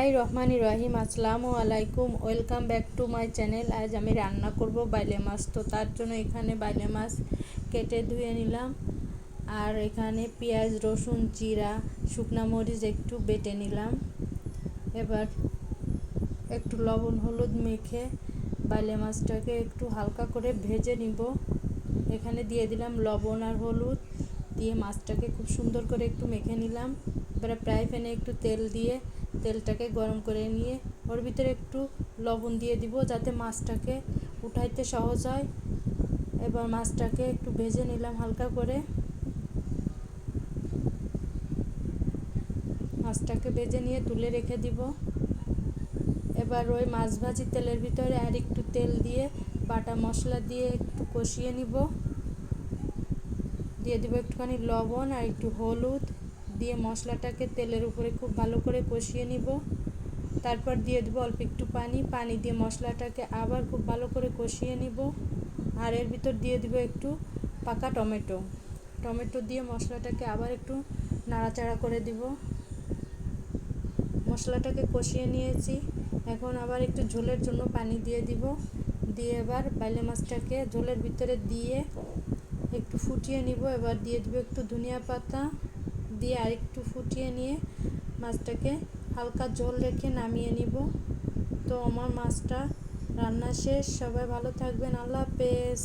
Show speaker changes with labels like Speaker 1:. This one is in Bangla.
Speaker 1: बिस्मिल्लाहिर्रहमानिर्रहिम আসসালামু আলাইকুম welcome back to my channel. আজ আমি রান্না করব বাইলে মাছ। তো তার জন্য এখানে বাইলে মাছ কেটে ধুয়ে নিলাম, আর এখানে পেঁয়াজ রসুন জিরা শুকনা মরিচ একটু বেটে নিলাম। এবার একটু লবণ হলুদ মেখে বাইলে মাছটাকে একটু হালকা করে ভেজে নিব। এখানে দিয়ে দিলাম লবণ আর হলুদ দিয়ে মাছটাকে খুব সুন্দর করে একটু মেখে নিলাম। এবারে ফ্রাই প্যানে একটু তেল দিয়ে তেলটাকে গরম করে নিয়ে ওর ভিতরে একটু লবণ দিয়ে দিব যাতে মাছটাকে উঠাইতে সহজ হয়। এবার মাছটাকে একটু ভেজে নিলাম হালকা করে। মাছটাকে ভেজে নিয়ে তুলে রেখে দিব। এবার ওই মাছ ভাজি তেলের ভিতরে আর একটু তেল দিয়ে বাটা মশলা দিয়ে একটু কষিয়ে নিব। দিয়ে দিব একটুখানি লবণ আর একটু হলুদ দিয়ে মশলাটাকে তেলের উপরে খুব ভালো করে কষিয়ে নিব। তারপর দিয়ে দেবো অল্প একটু পানি দিয়ে মশলাটাকে আবার খুব ভালো করে কষিয়ে নিব। আর এর ভিতর দিয়ে দিব একটু পাকা টমেটো দিয়ে মশলাটাকে আবার একটু নাড়াচাড়া করে দিব। মশলাটাকে কষিয়ে নিয়েছি, এখন আবার একটু ঝোলের জন্য পানি দিয়ে দিব। দিয়ে এবার বাইলে মাছটাকে ঝোলের ভিতরে দিয়ে একটু ফুটিয়ে নিব। এবার দিয়ে দেবো একটু ধনিয়া পাতা দিয়ে আর একটু ফুটিয়ে নিয়ে মাছটাকে হালকা ঝোল রেখে নামিয়ে নিব। তো আমার মাছটা রান্না শেষ। সবাই ভালো থাকবেন। আল্লাহ হাফেজ।